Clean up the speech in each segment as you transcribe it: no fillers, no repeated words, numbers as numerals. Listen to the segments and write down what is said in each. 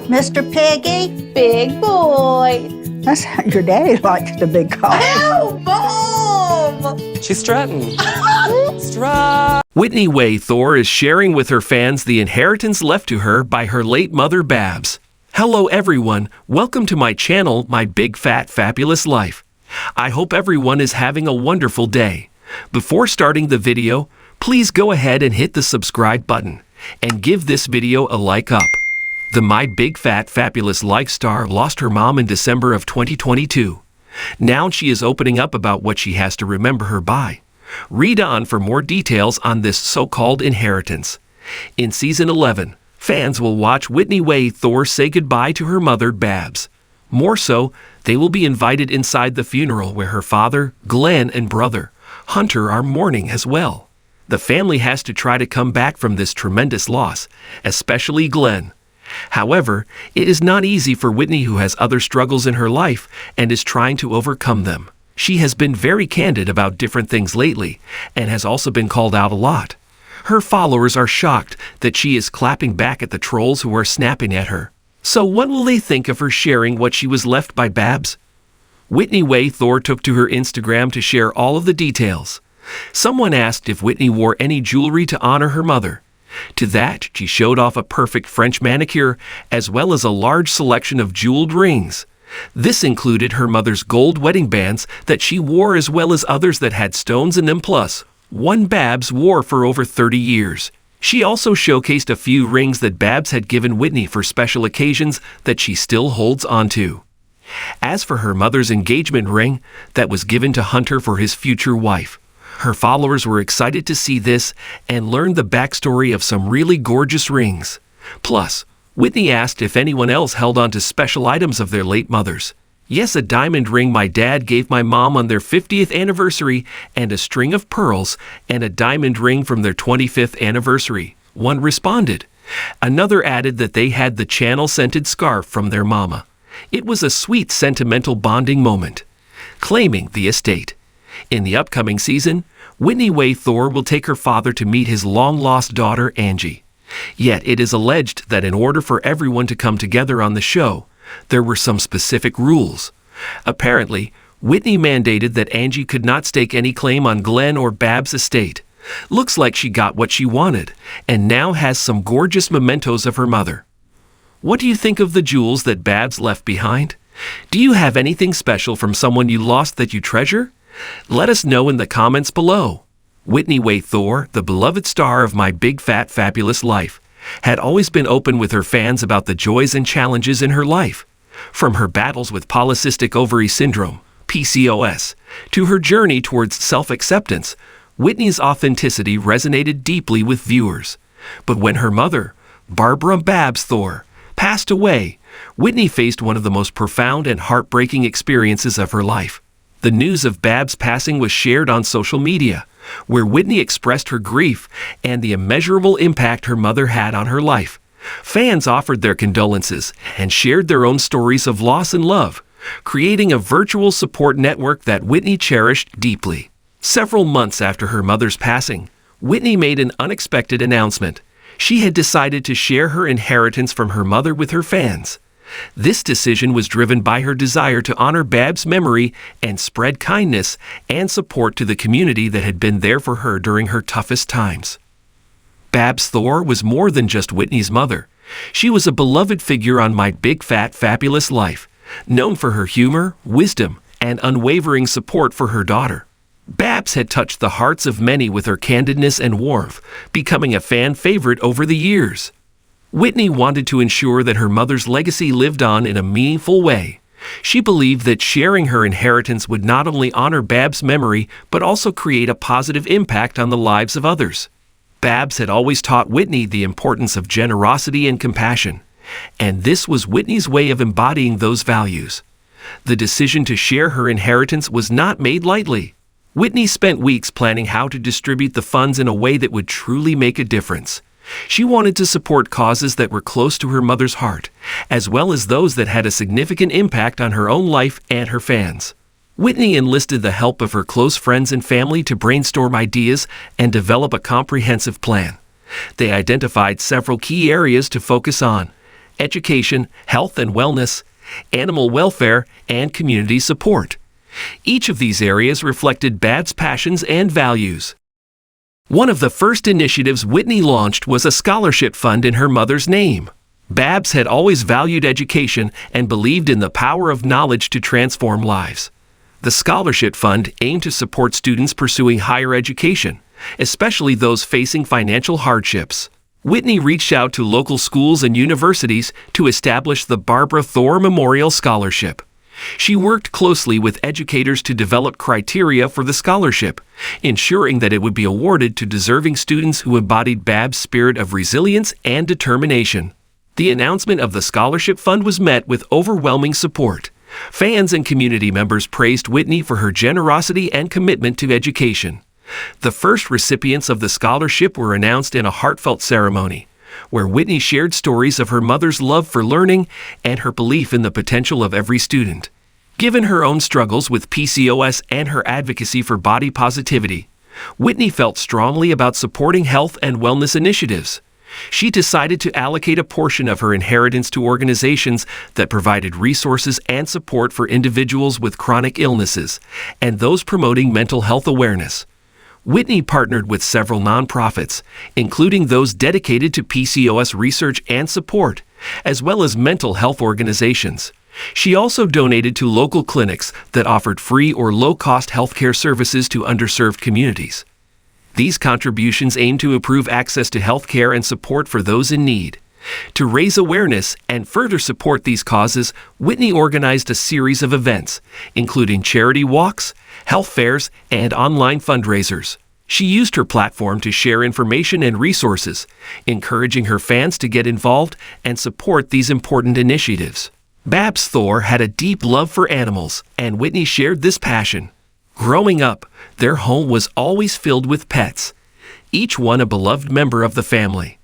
Mr. Piggy? Big boy. That's how your daddy likes to be called. Oh, Mom! She's strutting. Whitney Way Thor is sharing with her fans the inheritance left to her by her late mother Babs. Hello everyone, welcome to my channel, My Big Fat Fabulous Life. I hope everyone is having a wonderful day. Before starting the video, please go ahead and hit the subscribe button and give this video a like up. The My Big Fat Fabulous Life star lost her mom in December of 2022. Now she is opening up about what she has to remember her by. Read on for more details on this so-called inheritance. In Season 11, fans will watch Whitney Way Thor say goodbye to her mother, Babs. More so, they will be invited inside the funeral where her father, Glenn, and brother, Hunter, are mourning as well. The family has to try to come back from this tremendous loss, especially Glenn. However, it is not easy for Whitney, who has other struggles in her life and is trying to overcome them. She has been very candid about different things lately and has also been called out a lot. Her followers are shocked that she is clapping back at the trolls who are snapping at her. So what will they think of her sharing what she was left by Babs? Whitney Way Thor took to her Instagram to share all of the details. Someone asked if Whitney wore any jewelry to honor her mother. To that, she showed off a perfect French manicure as well as a large selection of jeweled rings. This included her mother's gold wedding bands that she wore as well as others that had stones in them, plus one Babs wore for over 30 years. She also showcased a few rings that Babs had given Whitney for special occasions that she still holds onto. As for her mother's engagement ring that was given to Hunter for his future wife, her followers were excited to see this and learn the backstory of some really gorgeous rings. Plus, Whitney asked if anyone else held on to special items of their late mothers. Yes, a diamond ring my dad gave my mom on their 50th anniversary, and a string of pearls, and a diamond ring from their 25th anniversary, one responded. Another added that they had the channel-scented scarf from their mama. It was a sweet sentimental bonding moment. Claiming the estate. In the upcoming season, Whitney Way Thor will take her father to meet his long-lost daughter, Angie. Yet it is alleged that in order for everyone to come together on the show, there were some specific rules. Apparently, Whitney mandated that Angie could not stake any claim on Glenn or Babs' estate. Looks like she got what she wanted, and now has some gorgeous mementos of her mother. What do you think of the jewels that Babs left behind? Do you have anything special from someone you lost that you treasure? Let us know in the comments below. Whitney Way Thor, the beloved star of My Big Fat Fabulous Life, had always been open with her fans about the joys and challenges in her life. From her battles with polycystic ovary syndrome, PCOS, to her journey towards self-acceptance, Whitney's authenticity resonated deeply with viewers. But when her mother, Barbara Babs Thor, passed away, Whitney faced one of the most profound and heartbreaking experiences of her life. The news of Babs' passing was shared on social media, where Whitney expressed her grief and the immeasurable impact her mother had on her life. Fans offered their condolences and shared their own stories of loss and love, creating a virtual support network that Whitney cherished deeply. Several months after her mother's passing, Whitney made an unexpected announcement. She had decided to share her inheritance from her mother with her fans. This decision was driven by her desire to honor Babs' memory and spread kindness and support to the community that had been there for her during her toughest times. Babs Thor was more than just Whitney's mother. She was a beloved figure on My Big Fat Fabulous Life, known for her humor, wisdom, and unwavering support for her daughter. Babs had touched the hearts of many with her candidness and warmth, becoming a fan favorite over the years. Whitney wanted to ensure that her mother's legacy lived on in a meaningful way. She believed that sharing her inheritance would not only honor Babs' memory, but also create a positive impact on the lives of others. Babs had always taught Whitney the importance of generosity and compassion, and this was Whitney's way of embodying those values. The decision to share her inheritance was not made lightly. Whitney spent weeks planning how to distribute the funds in a way that would truly make a difference. She wanted to support causes that were close to her mother's heart, as well as those that had a significant impact on her own life and her fans. Whitney enlisted the help of her close friends and family to brainstorm ideas and develop a comprehensive plan. They identified several key areas to focus on: education, health and wellness, animal welfare, and community support. Each of these areas reflected Babs' passions and values. One of the first initiatives Whitney launched was a scholarship fund in her mother's name. Babs had always valued education and believed in the power of knowledge to transform lives. The scholarship fund aimed to support students pursuing higher education, especially those facing financial hardships. Whitney reached out to local schools and universities to establish the Barbara Thor Memorial Scholarship. She worked closely with educators to develop criteria for the scholarship, ensuring that it would be awarded to deserving students who embodied Babs' spirit of resilience and determination. The announcement of the scholarship fund was met with overwhelming support. Fans and community members praised Whitney for her generosity and commitment to education. The first recipients of the scholarship were announced in a heartfelt ceremony, where Whitney shared stories of her mother's love for learning and her belief in the potential of every student. Given her own struggles with PCOS and her advocacy for body positivity, Whitney felt strongly about supporting health and wellness initiatives. She decided to allocate a portion of her inheritance to organizations that provided resources and support for individuals with chronic illnesses and those promoting mental health awareness. Whitney partnered with several nonprofits, including those dedicated to PCOS research and support, as well as mental health organizations. She also donated to local clinics that offered free or low-cost healthcare services to underserved communities. These contributions aim to improve access to healthcare and support for those in need. To raise awareness and further support these causes, Whitney organized a series of events, including charity walks, health fairs, and online fundraisers. She used her platform to share information and resources, encouraging her fans to get involved and support these important initiatives. Babs Thor had a deep love for animals, and Whitney shared this passion. Growing up, their home was always filled with pets, each one a beloved member of the family.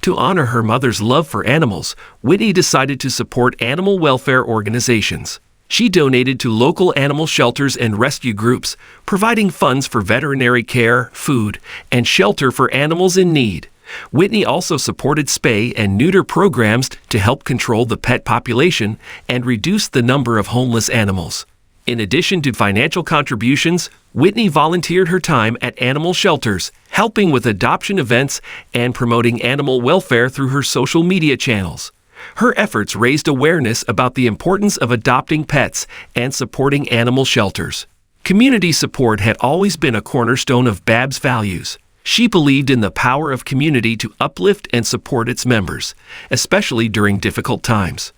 To honor her mother's love for animals, Whitney decided to support animal welfare organizations. She donated to local animal shelters and rescue groups, providing funds for veterinary care, food, and shelter for animals in need. Whitney also supported spay and neuter programs to help control the pet population and reduce the number of homeless animals. In addition to financial contributions, Whitney volunteered her time at animal shelters, helping with adoption events and promoting animal welfare through her social media channels. Her efforts raised awareness about the importance of adopting pets and supporting animal shelters. Community support had always been a cornerstone of Babs' values. She believed in the power of community to uplift and support its members, especially during difficult times.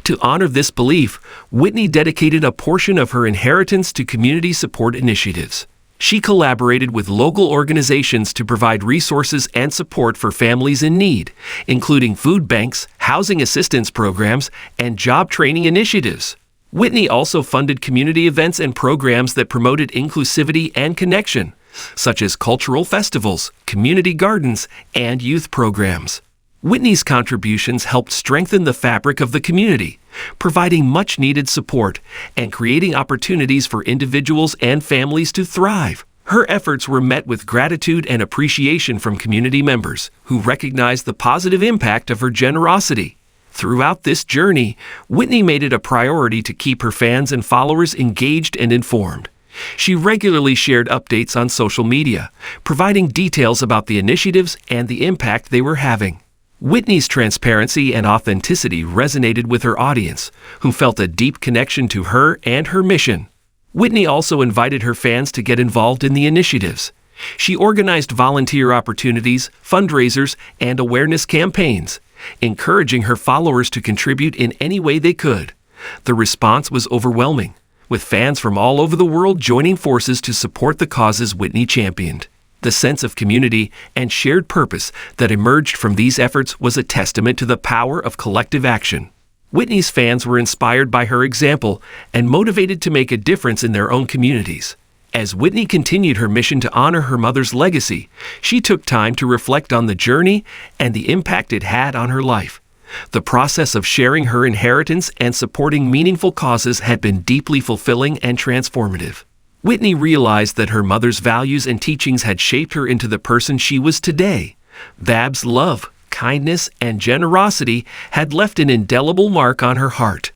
To honor this belief, Whitney dedicated a portion of her inheritance to community support initiatives. She collaborated with local organizations to provide resources and support for families in need, including food banks, housing assistance programs, and job training initiatives. Whitney also funded community events and programs that promoted inclusivity and connection, such as cultural festivals, community gardens, and youth programs. Whitney's contributions helped strengthen the fabric of the community, providing much-needed support and creating opportunities for individuals and families to thrive. Her efforts were met with gratitude and appreciation from community members, who recognized the positive impact of her generosity. Throughout this journey, Whitney made it a priority to keep her fans and followers engaged and informed. She regularly shared updates on social media, providing details about the initiatives and the impact they were having. Whitney's transparency and authenticity resonated with her audience, who felt a deep connection to her and her mission. Whitney also invited her fans to get involved in the initiatives. She organized volunteer opportunities, fundraisers, and awareness campaigns, encouraging her followers to contribute in any way they could. The response was overwhelming, with fans from all over the world joining forces to support the causes Whitney championed. The sense of community and shared purpose that emerged from these efforts was a testament to the power of collective action. Whitney's fans were inspired by her example and motivated to make a difference in their own communities. As Whitney continued her mission to honor her mother's legacy, she took time to reflect on the journey and the impact it had on her life. The process of sharing her inheritance and supporting meaningful causes had been deeply fulfilling and transformative. Whitney realized that her mother's values and teachings had shaped her into the person she was today. Babs' love, kindness and generosity had left an indelible mark on her heart.